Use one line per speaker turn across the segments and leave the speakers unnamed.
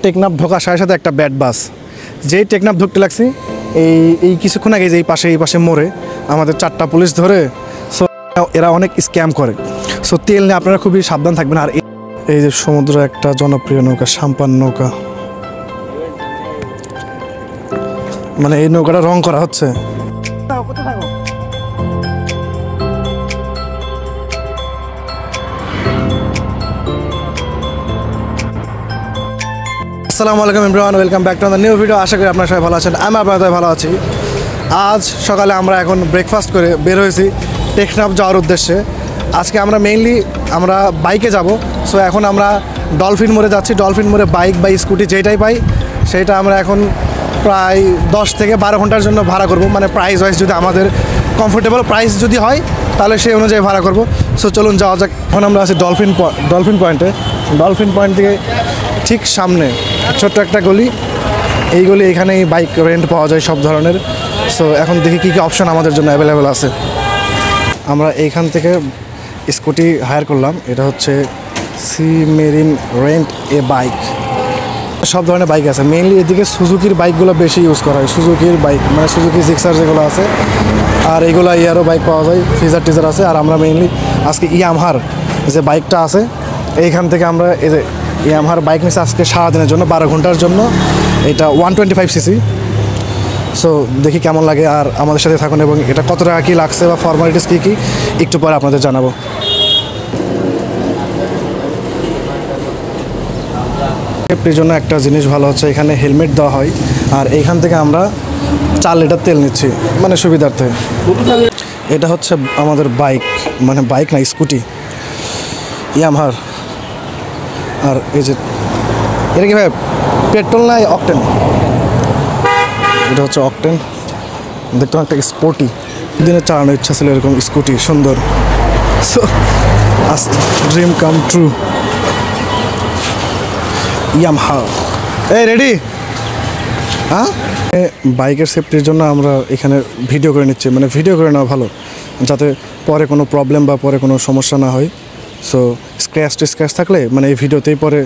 টেকনাফ ঢোকার সাথে সাথে একটা ব্যাড বাস, যেই টেকনাফ ঢুকতে লাগছি এই কিছুক্ষণ আগে যে এই পাশে মোড়ে আমাদের 4টা পুলিশ ধরে। সো এরা অনেক স্ক্যাম করে। সো তেল নিয়ে আপনারা খুবই সাবধান থাকবেন। আর এই যে সমুদ্র একটা জনপ্রিয় নৌকা, সাম্পান নৌকা, মানে এই নৌকাটা রং করা হচ্ছে। আসসালামু আলাইকুম everyone, welcome back to the new video. আশা করি আপনারা সবাই ভালো আছেন। আমি আপনাদের ভালো আছি। আজ সকালে আমরা এখন ব্রেকফাস্ট করে বের হয়েছি টেকনাফ যাওয়ার উদ্দেশ্যে। আজকে আমরা মেইনলি বাইকে যাব। সো এখন আমরা ডলফিন মোড়ে যাচ্ছি। ডলফিন মোড়ে বাইক বা স্কুটি যেটাই পাই সেটা আমরা এখন প্রায় 10 থেকে 12 ঘন্টার জন্য ভাড়া করব। মানে প্রাইস ওয়াইজ যদি আমাদের কমফোর্টেবল প্রাইস যদি হয় তাহলে সেই অনুযায়ী ভাড়া করব। সো চলুন যাওয়া যাক। এখন আমরা আছি ডলফিন পয়েন্টে। ডলফিন পয়েন্ট থেকে ঠিক সামনে ছোট্ট একটা গলি, এই গলি এখানেই বাইক রেন্ট পাওয়া যায় সব ধরনের। সো এখন দেখি কী কী অপশান আমাদের জন্য অ্যাভেলেবেল আছে। আমরা এইখান থেকে স্কুটি হায়ার করলাম। এটা হচ্ছে সি মেরিন রেন্ট এ বাইক। সব ধরনের বাইক আছে, মেইনলি এদিকে সুজুকির বাইকগুলো বেশি ইউজ করা হয়। সুজুকির বাইক মানে সুজুকি জিক্সার যেগুলো আছে, আর এগুলো ইয়ারও বাইক পাওয়া যায়, ফিজার টিজার আছে। আর আমরা মেইনলি আজকে ইয়ামাহার যে বাইকটা আছে এইখান থেকে আমরা এই যে ইয়ামাহার বাইক নিচ্ছি আজকে সারাদিনের জন্য, 12 ঘন্টার জন্য। এটা 125cc। সো দেখি কেমন লাগে, আর আমাদের সাথে থাকুন এবং এটা কত টাকা কী লাগছে বা ফর্মালিটিস কী কী একটু পরে আপনাদের জানাবো। সেফটির জন্য একটা জিনিস ভালো হচ্ছে এখানে হেলমেট দেওয়া হয়। আর এইখান থেকে আমরা 4 লিটার তেল নিচ্ছি মানে সুবিধার্থে। এটা হচ্ছে আমাদের বাইক, মানে বাইক না স্কুটি ইয়ামাহার। আর এই যে এটা কি ভাই পেট্রোল না অকটেন? এটা হচ্ছে অকটেন। দেখতাম একটা স্পোর্টি, দিনে চালানোর ইচ্ছা ছিল এরকম স্কুটি সুন্দর। So dream come true. Yamaha এই রেডি। হ্যাঁ, বাইকের সেফটির জন্য আমরা এখানে ভিডিও করে নিচ্ছি। মানে ভিডিও করে নেওয়া ভালো, যাতে পরে কোনো প্রবলেম বা পরে কোনো সমস্যা না হয়। সো স্ক্র্যাচ থাকলে মানে এই ভিডিওতেই পরে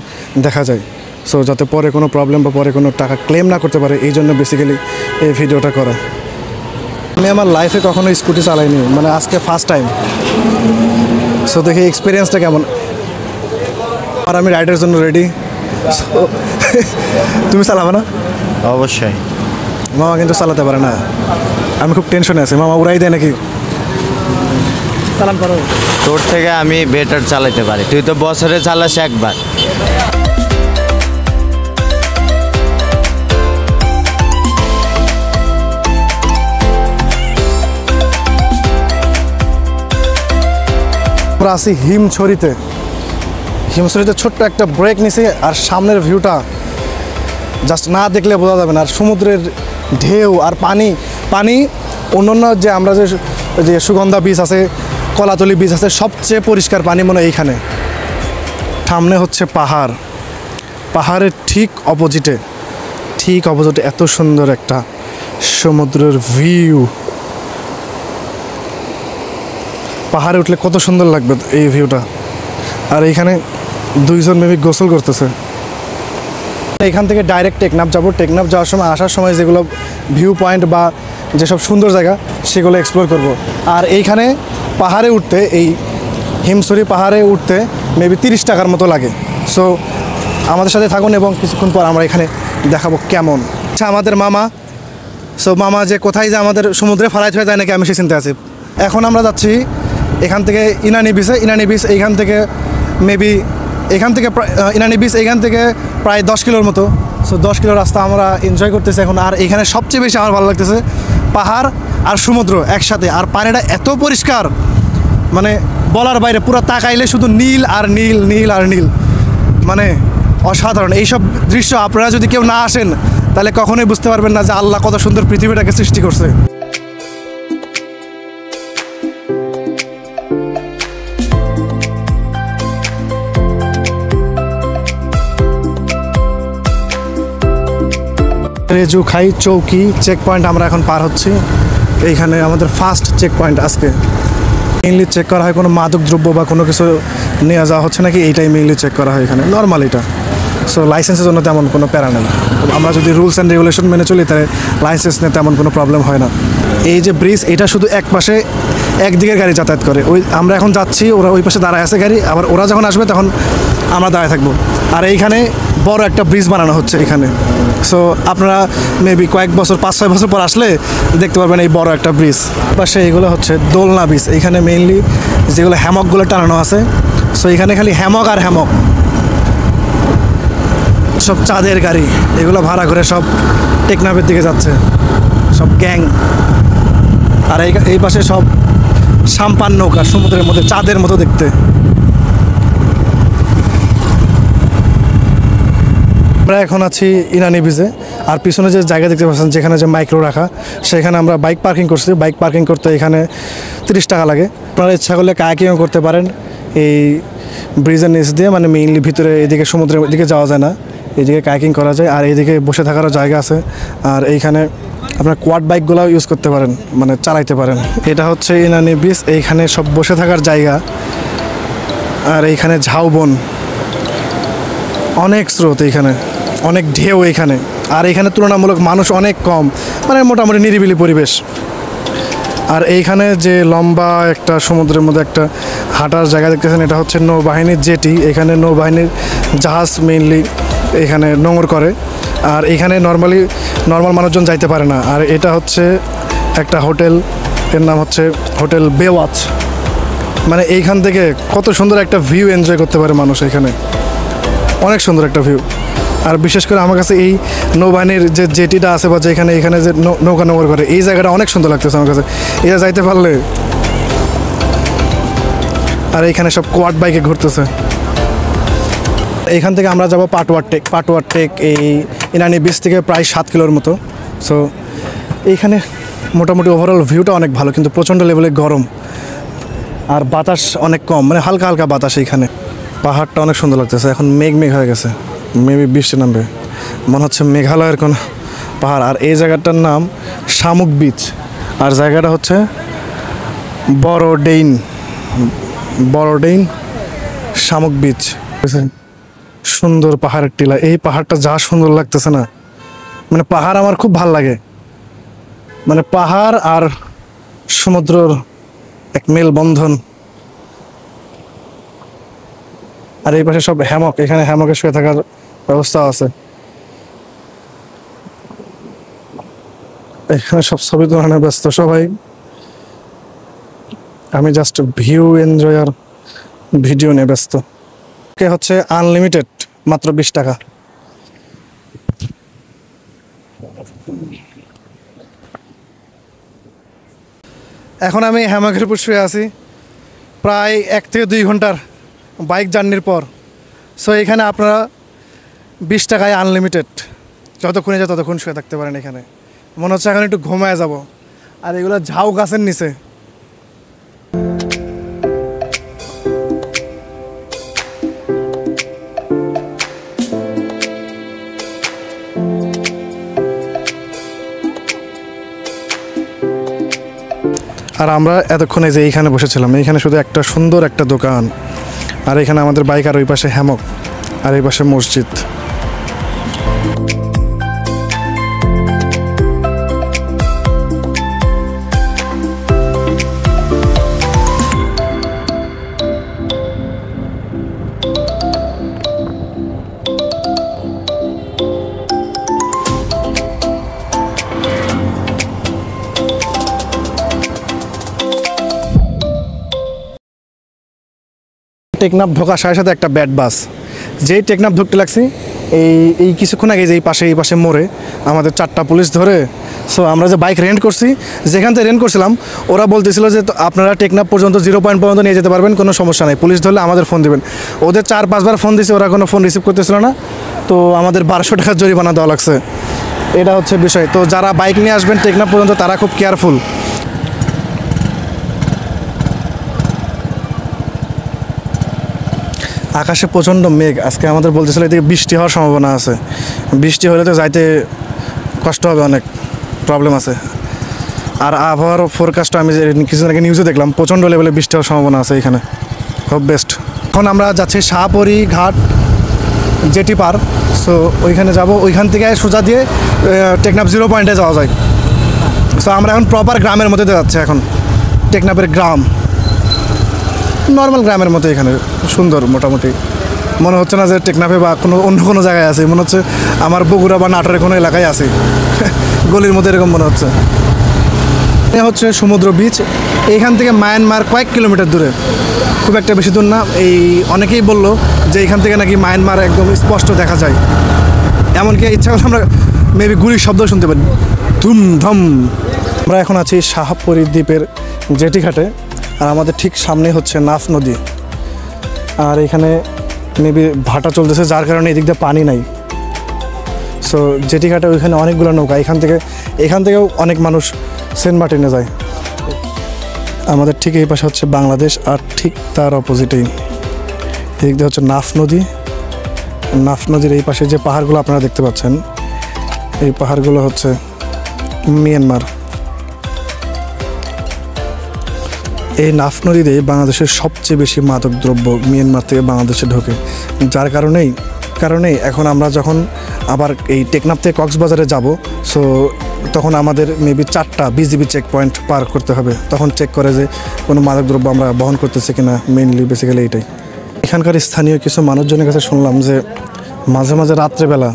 দেখা যায়। সো যাতে পরে কোনো প্রবলেম বা পরে কোনো টাকা ক্লেম না করতে পারে, এই জন্য বেসিক্যালি এই ভিডিওটা করা। আমি আমার লাইফে কখনো স্কুটি চালাইনি, মানে আজকে ফার্স্ট টাইম। সো দেখি এক্সপিরিয়েন্সটা কেমন। আর আমি রাইডের জন্য রেডি। তুমি চালাবে না?
অবশ্যই।
মামা কিন্তু চালাতে পারে না, আমি খুব টেনশনে আছি। মামা উড়াই দেয় নাকি? চালান করো।
তোর থেকে আমি বেটার চালাতে পারি, তুই তো বছরে চালাস একবার।
আমরা আছি হিমছড়িতে। ছোট্ট একটা ব্রেক নিছি, আর সামনের ভিউটা জাস্ট না দেখলে বোঝা যাবে না। আর সমুদ্রের ঢেউ আর পানি অন্যান্য যে আমরা যে সুগন্ধা বিচ আছে, কলাতলি বিচ আছে, সবচেয়ে পরিষ্কার পানি মনে হয় এইখানে। সামনে হচ্ছে পাহাড়ের ঠিক অপোজিটে এত সুন্দর একটা সমুদ্রের ভিউ। পাহাড়ে উঠলে কত সুন্দর লাগবে এই ভিউটা। আর এইখানে 2 জন মেবি গোসল করতেছে। এখান থেকে ডাইরেক্ট টেকনাফ যাব। টেকনাফ যাওয়ার সময় আসার সময় যেগুলো ভিউ পয়েন্ট বা যেসব সুন্দর জায়গা সেগুলো এক্সপ্লোর করব। আর এইখানে পাহাড়ে উঠতে, এই হিমছড়ি পাহাড়ে উঠতে মেবি 30 টাকার মতো লাগে। সো আমাদের সাথে থাকুন এবং কিছুক্ষণ পর আমরা এখানে দেখাবো কেমন। আচ্ছা, আমাদের মামা। সো মামা যে কোথায় যে আমাদের সমুদ্রে ফালাই হয়ে যায় নাকি আমি সে চিন্তা আছি। এখন আমরা যাচ্ছি এখান থেকে ইনানি বিচ। এইখান থেকে মেবি ইনানি বিচ এইখান থেকে প্রায় 10 কিলোর মতো। সো 10 কিলো রাস্তা আমরা এনজয় করতেছি এখন। আর এখানে সবচেয়ে বেশি আমার ভালো লাগতেছে পাহাড় আর সমুদ্র একসাথে। আর পানিটা এত পরিষ্কার, মানে বলার বাইরে। পুরো তাকাইলে শুধু নীল আর নীল, মানে অসাধারণ। এইসব দৃশ্য আপনারা যদি কেউ না আসেন তাহলে কখনোই বুঝতে পারবেন না যে আল্লাহ কত সুন্দর পৃথিবীটাকে সৃষ্টি করছে। রেজুখাই চৌকি চেক পয়েন্ট আমরা এখন পার হচ্ছি। এইখানে আমাদের ফার্স্ট চেক পয়েন্ট আজকে। মেইনলি চেক করা হয় কোনো মাদক দ্রব্য বা কোনো কিছু নিয়ে যাওয়া হচ্ছে নাকি, এইটাই মেইনলি চেক করা হয় এখানে। নর্মাল এটা সো লাইসেন্সের জন্য তেমন কোনো প্যারা নেই। আমরা যদি রুলস অ্যান্ড রেগুলেশন মেনে চলি তাহলে লাইসেন্স নিয়ে তেমন কোনো প্রবলেম হয় না। এই যে ব্রিজ, এটা শুধু এক পাশে একদিকের গাড়ি যাতায়াত করে। ওই আমরা এখন যাচ্ছি, ওরা ওই পাশে দাঁড়ায় আছে গাড়ি, আবার ওরা যখন আসবে তখন আমরা দাঁড়ায় থাকবো। আর এইখানে বড় একটা ব্রিজ বানানো হচ্ছে এখানে। সো আপনারা মেবি কয়েক বছর, 5-6 বছর পর আসলে দেখতে পারবেন এই বড় একটা ব্রিজ। পাশে এগুলো হচ্ছে দোলনা ব্রিজ। এইখানে মেইনলি যেগুলো হ্যামকগুলো টানানো আছে, সো এখানে খালি হ্যামক আর হ্যামক। সব চাঁদের গাড়ি, এগুলো ভাড়া করে সব টেকনাফের দিকে যাচ্ছে, সব গ্যাং। আর এই পাশে সব সাম্পান নৌকা, সমুদ্রের মধ্যে চাঁদের মতো দেখতে। আমরা এখন আছি ইনানি ব্রিজে। আর পিছনে যে জায়গা দেখতে পাচ্ছেন যেখানে যে মাইক্রো রাখা, সেখানে আমরা বাইক পার্কিং করছি। বাইক পার্কিং করতে এখানে 30 টাকা লাগে। আপনারা ইচ্ছা করলে কায়াকিংও করতে পারেন এই ব্রিজের নিচ দিয়ে, মানে মেইনলি ভিতরে এদিকে সমুদ্রের দিকে যাওয়া যায় না, এইদিকে কায়াকিং করা যায়। আর এইদিকে বসে থাকারও জায়গা আছে। আর এইখানে আপনার কোয়াড বাইকগুলোও ইউজ করতে পারেন, মানে চালাইতে পারেন। এটা হচ্ছে ইনানি ব্রিজ, এইখানে সব বসে থাকার জায়গা। আর এইখানে ঝাউবন, অনেক স্রোত এইখানে, অনেক ঢেউ এইখানে। আর এইখানে তুলনামূলক মানুষ অনেক কম, মানে মোটামুটি নিরিবিলি পরিবেশ। আর এইখানে যে লম্বা একটা সমুদ্রের মধ্যে একটা হাঁটার জায়গা দেখতেছেন, এটা হচ্ছে নৌবাহিনীর জেটি। এখানে নৌবাহিনীর জাহাজ মেইনলি এখানে নোঙর করে। আর এখানে নর্মাল মানুষজন যাইতে পারে না। আর এটা হচ্ছে একটা হোটেল, এর নাম হচ্ছে হোটেল বেওয়াচ। মানে এইখান থেকে কত সুন্দর একটা ভিউ এনজয় করতে পারে মানুষ এখানে, অনেক সুন্দর একটা ভিউ। আর বিশেষ করে আমার কাছে এই নৌবাহিনীর যে জেটিটা আছে বা যেখানে এখানে যে নৌকা নোঙর করে, এই জায়গাটা অনেক সুন্দর লাগতেছে আমার কাছে, এটা যাইতে পারলে। আর এইখানে সব কোয়াড বাইকে ঘুরতেছে। এইখান থেকে আমরা যাব পাটওয়ার টেক। এই ইনানি বিচ থেকে প্রায় 7 কিলোর মতো। সো এইখানে মোটামুটি ওভারঅল ভিউটা অনেক ভালো, কিন্তু প্রচণ্ড লেভেলে গরম আর বাতাস অনেক কম, মানে হালকা হালকা বাতাস এইখানে। পাহাড়টা অনেক সুন্দর লাগতেছে। এখন মেঘ হয়ে গেছে, মেবি বৃষ্টি নামবে, মনে হচ্ছে মেঘালয়ের কোনো পাহাড়। আর এই জায়গাটার নাম শামুক বিচ। আর জায়গাটা হচ্ছে বড়ডেইন শামুক বিচ। সুন্দর পাহাড়ের টিলা। এই পাহাড়টা যা সুন্দর লাগতেছে না, মানে পাহাড় আমার খুব ভাল লাগে, মানে পাহাড় আর সমুদ্রের এক মেলবন্ধন। আর এই পাশে সব হ্যামক, এখানে হ্যামকে শুয়ে থাকার ব্যবস্থা আছে। এখানে সব ছবি তোলানো ব্যস্ত সবাই, আমি জাস্ট ভিউ এনজয় আর ভিডিও নিয়ে ব্যস্ত। হচ্ছে আনলিমিটেড, মাত্র 20 টাকা। এখন আমি হ্যামকের উপর শুয়ে আছি প্রায় 1 থেকে 2 ঘন্টার বাইক জার্নির পর। সো এখানে আপনারা 20 টাকায় আনলিমিটেড, যতক্ষণে যায় ততক্ষণ শুয়ে থাকতে পারেন এখানে। মনে হচ্ছে এখন একটু ঘুমায় যাব। আর এগুলো ঝাউ গাছের নিচে। আর আমরা এতক্ষণে যে এইখানে বসেছিলাম, এইখানে শুধু একটা সুন্দর একটা দোকান, আর এখানে আমাদের বাইক, আর ওই পাশে হ্যামক, আর এই পাশে মসজিদ। টেকনাফ ঢোকার সাথে সাথে একটা ব্যাড বাস, যেই টেকনাফ ঢুকতে লাগছি এই কিছুক্ষণ আগে যে এই পাশে মোড়ে আমাদের 4টা পুলিশ ধরে। সো আমরা যে বাইক রেন্ট করছি, যেখান থেকে রেন্ট করছিলাম, ওরা বলতেছিল যে আপনারা টেকনাফ পর্যন্ত 0 পয়েন্ট পর্যন্ত নিয়ে যেতে পারবেন, কোনো সমস্যা নেই, পুলিশ ধরলে আমাদের ফোন দেবেন। ওদের 4-5 বার ফোন দিয়েছে, ওরা কোনো ফোন রিসিভ করতেছিল না। তো আমাদের 1200 টাকা জরিমানা দেওয়া লাগছে। এটা হচ্ছে বিষয়। তো যারা বাইক নিয়ে আসবেন টেকনাফ পর্যন্ত, তারা খুব কেয়ারফুল। আকাশে প্রচণ্ড মেঘ। আজকে আমাদের বলতেছিল এদিকে বৃষ্টি হওয়ার সম্ভাবনা আছে। বৃষ্টি হলে তো যাইতে কষ্ট হবে, অনেক প্রবলেম আছে। আর আবহাওয়ার ফোরকাস্টটা আমি কিছুদিন আগে নিউজে দেখলাম, প্রচণ্ড লেভেলে বৃষ্টি হওয়ার সম্ভাবনা আছে এখানে। Hope best. এখন আমরা যাচ্ছি শাহপরি ঘাট। জেটি পার। সো ওইখানে যাব, ওইখান থেকে সোজা দিয়ে টেকনাফ 0 পয়েন্টে যাওয়া যায়। সো আমরা এখন প্রপার গ্রামের মধ্যে দিয়ে যাচ্ছি। এখন টেকনাফের গ্রাম নর্মাল গ্রামের মতো, এখানে সুন্দর, মোটামুটি মনে হচ্ছে না যে টেকনাফে বা অন্য কোনো জায়গায় আছে, মনে হচ্ছে আমার বগুড়া বা নাটোরের কোনো এলাকায় আছে গলির মধ্যে এরকম মনে হচ্ছে। এ হচ্ছে সমুদ্র বিচ, এইখান থেকে মায়ানমার কয়েক কিলোমিটার দূরে, খুব একটা বেশি দূর না। এই অনেকেই বললো যে এইখান থেকে নাকি মায়ানমার একদম স্পষ্ট দেখা যায়, এমনকি ইচ্ছা করলে আমরা মেবি গুলির শব্দ শুনতে পারি, ধুম ধম। আমরা এখন আছি শাহপুরী দ্বীপের জেটি ঘাটে, আর আমাদের ঠিক সামনে হচ্ছে নাফ নদী, আর এখানে মেবি ভাটা চলতেছে যার কারণে এদিক দিয়ে পানি নাই। সো জেটি ঘাটে ওইখানে অনেকগুলো নৌকা, এখান থেকেও অনেক মানুষ সেন্ট মার্টিনে যায়। আমাদের ঠিক এই পাশে হচ্ছে বাংলাদেশ, আর ঠিক তার অপোজিটেই এদিক দিয়ে হচ্ছে নাফ নদী। নাফ নদীর এই পাশে যে পাহাড়গুলো আপনারা দেখতে পাচ্ছেন, এই পাহাড়গুলো হচ্ছে মিয়ানমার। এই নাফ নদীতে বাংলাদেশের সবচেয়ে বেশি মাদক দ্রব্য মিয়ানমার থেকে বাংলাদেশে ঢোকে, যার কারণেই এখন আমরা যখন আবার এই টেকনাফ থেকে কক্সবাজারে যাব, সো তখন আমাদের মেবি 4টা বিজিবি চেক পয়েন্ট পার করতে হবে। তখন চেক করে যে কোনো মাদকদ্রব্য আমরা বহন করতেছি কিনা, মেইনলি বেসিক্যালি এইটাই। এখানকার স্থানীয় কিছু মানুষজনের কাছে শুনলাম যে মাঝে মাঝে রাত্রেবেলা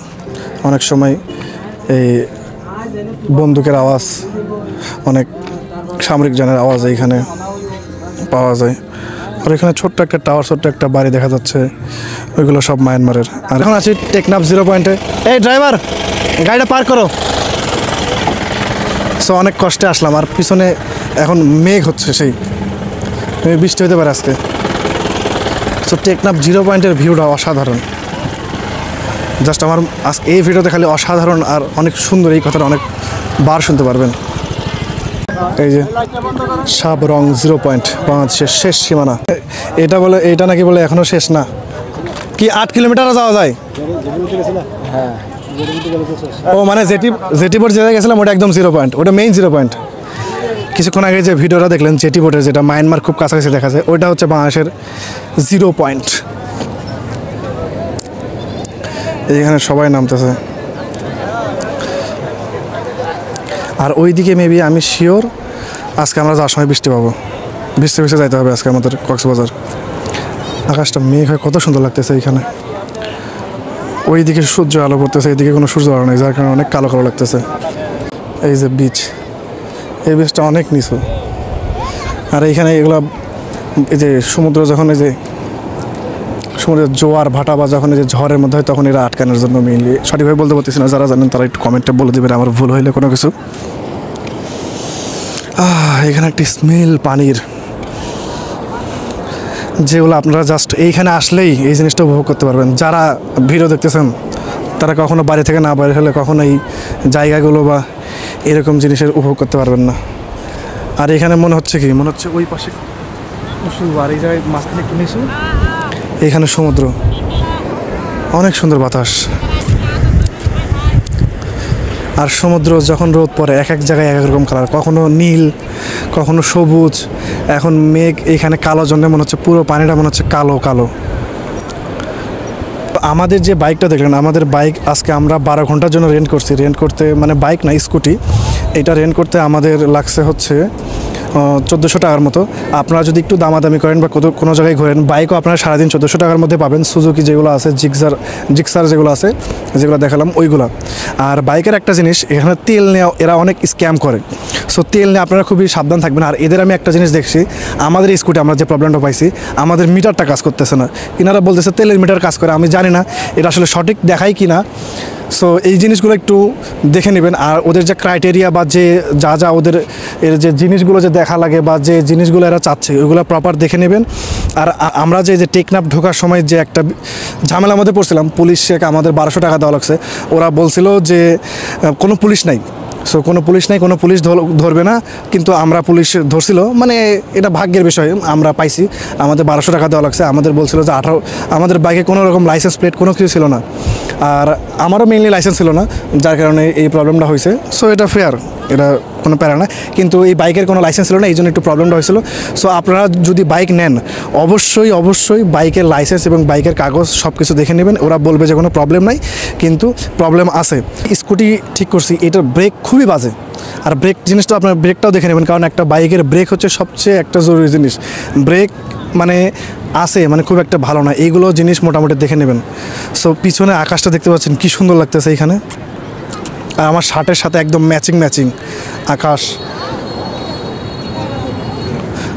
অনেক সময় এই বন্দুকের আওয়াজ, অনেক সামরিক জনের আওয়াজ এইখানে পাওয়া যায়। আর এখানে ছোট্ট একটা টাওয়ার, ছোট্ট একটা বাড়ি দেখা যাচ্ছে, ওইগুলো সব মায়ানমারের। আর এখন আছি টেকনাফ 0 পয়েন্টে। এই ড্রাইভার, গাড়িটা পার করো। সো অনেক কষ্টে আসলাম, আর পিছনে এখন মেঘ হচ্ছে, সেই বৃষ্টি হতে পারে আজকে। সো টেকনাফ 0 পয়েন্টের ভিউটা অসাধারণ। জাস্ট আমার আজকে এই ভিডিওতে খালি অসাধারণ আর অনেক সুন্দর, এই কথাটা অনেক বার শুনতে পারবেন। এই যে সাবরং 0 পয়েন্ট, বাংলাদেশের শেষ সীমানা। এটা নাকি বলে এখনো শেষ না, কি 8 কিলোমিটারও যাওয়া যায়? ও মানে জেটি বোর্ড যেটা গেছিলাম ওটা একদম 0 পয়েন্ট, ওটা মেইন 0 পয়েন্ট। কিছুক্ষণ আগে যে ভিডিওটা দেখলেন জেটি বোর্ডের, যেটা মায়ানমার খুব কাছাকাছি দেখা যায়, ওইটা হচ্ছে বাংলাদেশের 0 পয়েন্ট। এইখানে সবাই নামতেছে, আর ওইদিকে মেবি আমি শিওর আজকে আমরা যাওয়ার সময় বৃষ্টি পাবো, বৃষ্টি যাইতে হবে আজকে আমাদের কক্সবাজার। আকাশটা মেঘ হয়ে কত সুন্দর লাগতেছে এইখানে, ওইদিকে সূর্য আলো পড়তেছে, এইদিকে কোনো সূর্য আলো নেই, যার কারণে অনেক কালো কালো লাগতেছে। এই যে বিচ, এই বিচটা অনেক নিচু, আর এইখানে এগুলা এই যে সমুদ্র যখন এই যে সমুদ্রের জোয়ার ভাটা বা যখন এই যে ঝড়ের মধ্যে হয়, তখন এরা আটকানোর জন্য মেইনলি, সঠিকভাবে বলতে পারতেছি না, যারা জানেন তারা একটু কমেন্টে বলে দেবেন আমার ভুল হইলে কোনো কিছু। এখানে একটি স্মেল পানির, যেগুলো আপনারা জাস্ট এইখানে আসলেই এই জিনিসটা উপভোগ করতে পারবেন। যারা ভিডিও দেখতেছেন তারা কখনো বাড়ি থেকে না বাইরে হলে কখনো এই জায়গাগুলো বা এরকম জিনিসের উপভোগ করতে পারবেন না। আর এখানে মনে হচ্ছে ওই পাশে উঁচু, আর এই জায়গায় মাঝখানে একটু নিচু, এইখানে সমুদ্র, অনেক সুন্দর বাতাস। আর সমুদ্র যখন রোদ পড়ে এক এক জায়গায় এক এক রকম কালার, কখনো নীল, কখনো সবুজ, এখন মেঘ এইখানে কালো জন্য মনে হচ্ছে পুরো পানিটা মনে হচ্ছে কালো কালো। আমাদের যে বাইকটা দেখলেন, আমাদের বাইক আজকে আমরা 12 ঘন্টার জন্য রেন্ট করতে মানে বাইক না, স্কুটি, এটা রেন্ট করতে আমাদের লাগছে হচ্ছে 1400 টাকার মতো। আপনারা যদি একটু দামাদামি করেন বা কোনো জায়গায় ঘোরেন, বাইকও আপনারা সারাদিন 1400 টাকার মধ্যে পাবেন। সুজুকি যেগুলো আছে, জিক্সার যেগুলো আছে, যেগুলো দেখালাম ওইগুলো। আর বাইকের একটা জিনিস, এখানে তেল নেওয়া এরা অনেক স্ক্যাম করে, সো তেল নিয়ে আপনারা খুবই সাবধান থাকবেন। আর এদের আমি একটা জিনিস দেখছি, আমাদের স্কুটি আমরা যে প্রবলেমটা পাইছি, আমাদের মিটারটা কাজ করতেছে না, এনারা বলতেছে তেলের মিটার কাজ করে, আমি জানি না এটা আসলে সঠিক দেখায় কি না। সো এই জিনিসগুলো একটু দেখে নেবেন। আর ওদের যে ক্রাইটেরিয়া বা যা ওদের এর যে জিনিসগুলো যে দেখা লাগে বা যে জিনিসগুলো এরা চাচ্ছে, ওইগুলো প্রপার দেখে নেবেন। আর আমরা যে টেকনাফ ঢোকার সময় যে একটা ঝামেলার মধ্যে পড়ছিলাম, পুলিশ আমাদের 1200 টাকা দেওয়া লাগছে। ওরা বলছিল যে কোনো পুলিশ নাই, সো কোনো পুলিশ নাই, কোনো পুলিশ ধরবে না, কিন্তু আমরা পুলিশ ধরছিল, মানে এটা ভাগ্যের বিষয়, আমরা পাইছি, আমাদের 1200 টাকা দেওয়া লাগছে। আমাদের বলছিল যে আমাদের বাইকে কোনো রকম লাইসেন্স প্লেট কোনো কিছু ছিল না, আর আমারও মেইনলি লাইসেন্স ছিল না, যার কারণে এই প্রবলেমটা হয়েছে। সো এটা ফেয়ার, এটা কোনো প্যারা না, কিন্তু এই বাইকের কোনো লাইসেন্স ছিল না, এই জন্য একটু প্রবলেমটা হয়েছিল। সো আপনারা যদি বাইক নেন অবশ্যই বাইকের লাইসেন্স এবং বাইকের কাগজ সব কিছু দেখে নেবেন। ওরা বলবে যে কোনো প্রবলেম নাই, কিন্তু প্রবলেম আছে। স্কুটি ঠিক করছি, এটার ব্রেক খুবই বাজে। আর ব্রেক জিনিসটা আপনার ব্রেকটাও দেখে নেবেন, কারণ একটা বাইকের ব্রেক হচ্ছে সবচেয়ে একটা জরুরি জিনিস। ব্রেক মানে খুব একটা ভালো না, এইগুলো জিনিস মোটামুটি দেখে নেবেন। সো পিছনে আকাশটা দেখতে পাচ্ছেন কি সুন্দর লাগতেছে এইখানে, আর আমার শার্টের সাথে একদম ম্যাচিং আকাশ।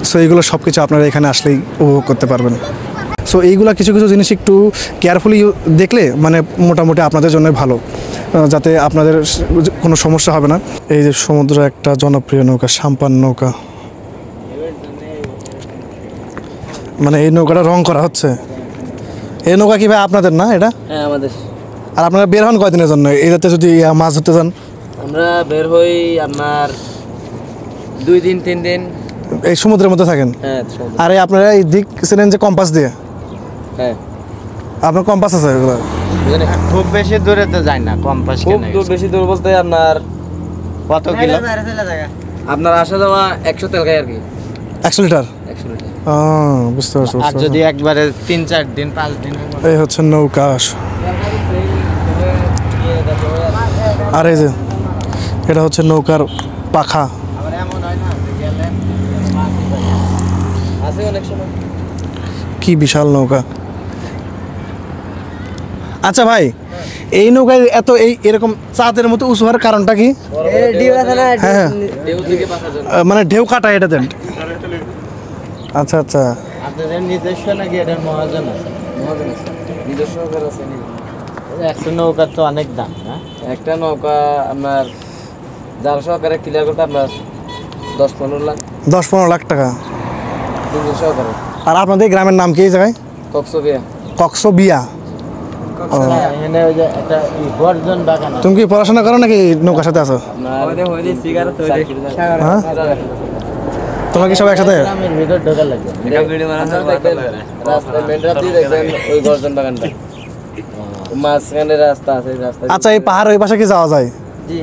সো এইগুলো সব কিছু আপনারা এখানে আসলেই উপভোগ করতে পারবেন। সো এইগুলো কিছু জিনিস একটু কেয়ারফুলি দেখলে মানে মোটামুটি আপনাদের জন্য ভালো, যাতে আপনাদের কোনো সমস্যা হবে না। এই যে সমুদ্র একটা জনপ্রিয় নৌকা, সাম্পান নৌকা, মানে এই নৌকাটা রং করা হচ্ছে। এই নৌকা কি ভাই আপনাদের না এটা?
হ্যাঁ আমাদের।
আর আপনারা বের হন কয়দিনের জন্য এটাতে যদি মাছ ধরতে যান?
আমরা বের হই আপনার 2 দিন 3 দিন
এই সমুদ্রের মধ্যে থাকেন?
হ্যাঁ।
আরে আপনারা এই দিক ছিলেন যে কম্পাস দিয়ে?
হ্যাঁ।
আপনার কম্পাস আছে এগুলো?
খুব বেশি দূরে তো যায় না, কম্পাস
খুব দূর, বেশি দূর বলতে আপনার
কত কিলো?
আপনার আসা যাওয়া 100 তেল খায় আর কি।
100 লিটার?
100 লিটার।
বুঝতে পারছি।
আর যদি একবারে 3-4 দিন 5 দিন,
এই হচ্ছে নৌকা। আর এই যে এটা হচ্ছে নৌকার পাখা।
আছে অনেক সময়।
কি বিশাল নৌকা। আচ্ছা ভাই, এই নৌকায় এত এরকম চাঁদের মতো উঁচু হওয়ার কারণটা কি? হ্যাঁ,
ঢেউ থেকে বাঁচার জন্য।
মানে ঢেউ কাটায় এটাতে? আচ্ছা।
আপনাদের নিজস্ব নাকি এটার মহাজন আছে?
মহাজন আছে, নিজস্ব ঘর আছে।
একটা নৌকার তো অনেক দাম না?
একটা নৌকা আপনার যার সহকারে ক্লিয়ার করতে আপনার 10-15 লাখ।
10-15 লাখ টাকা?
নিজস্ব সহকারে।
আর আপনাদের গ্রামের নাম কি এই জায়গায়?
কক্সবিয়া।
কক্সবিয়া।
এখানে ওই যে একটা গর্জন বাগান আছে।
তুমি কি পড়াশোনা করো নাকি নৌকার সাথে আছো? হ্যাঁ, তোমরা কি সব একসাথে?
গ্রামের ভিতর ঢোকা লাগবে।
রাস্তা মেন রাস্তা দিয়ে দেখবেন ওই গর্জন বাগানটা, মাঝখানে রাস্তা আছে। রাস্তা
আচ্ছা, এই পাহাড় ওই পাশে কি যাওয়া যায়?
জি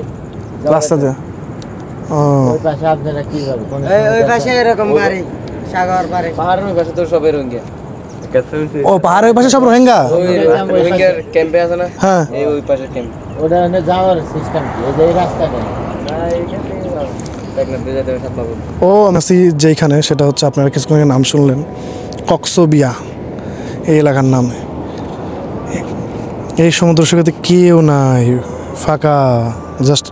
রাস্তা দিয়ে? ও,
ওই পাশে আপনারা কি যাবে?
ওই পাশে এরকম বাড়ি, সাগর বাড়ি।
পাহাড়ের ওই পাশে তো সবের রোহিঙ্গা।
ও পাহাড় ওই পাশে সব রোহিঙ্গা?
ওই রোহিঙ্গার ক্যাম্পে আছে না?
হ্যাঁ।
এই ওই পাশে ক্যাম্প।
ওটা ওখানে যাওয়ার সিস্টেম কি? এই যে এই রাস্তাটা
ও আছি যেইখানে, সেটা হচ্ছে আপনারা কিছুক্ষণ আগে নাম শুনলেন, কক্সবিয়া এই এলাকার নাম। এই সমুদ্র সৈকতে কেউ নাই, ফাঁকা, জাস্ট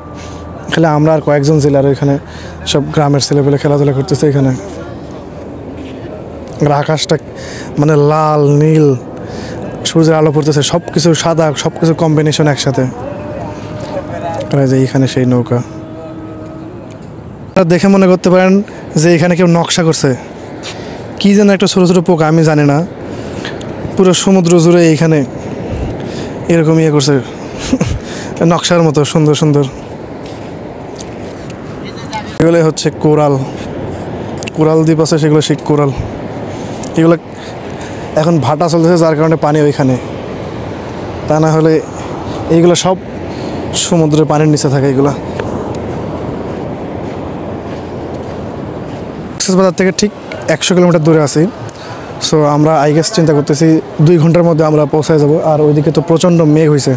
খালি আমরা আর কয়েকজন জেলার এখানে সব গ্রামের ছেলেপেলে খেলাধুলা করতেছে এখানে। আর আকাশটা মানে লাল নীল, সূর্যের আলো পড়তেছে, সব কিছু সাদা, সব কিছু কম্বিনেশন একসাথে। যে এইখানে সেই নৌকা, দেখে মনে করতে পারেন যে এখানে কেউ নকশা করছে, কি যেন একটা ছোটো ছোটো পোকা, আমি জানি না, পুরো সমুদ্র জুড়ে এইখানে এরকম ইয়ে করছে নকশার মতো সুন্দর। এগুলো হচ্ছে কোরাল দ্বীপ আছে, সেগুলো সেই কোরাল। এগুলো এখন ভাটা চলতেছে, যার কারণে পানি ওইখানে, তা না হলে এইগুলো সব সমুদ্রের পানির নিচে থাকে এগুলা। বাজার থেকে ঠিক 100 কিলোমিটার দূরে আছি। সো আমরা আই গেস চিন্তা করতেছি 2 ঘন্টার মধ্যে আমরা পৌঁছায় যাব। আর ওইদিকে তো প্রচণ্ড মেঘ হয়েছে।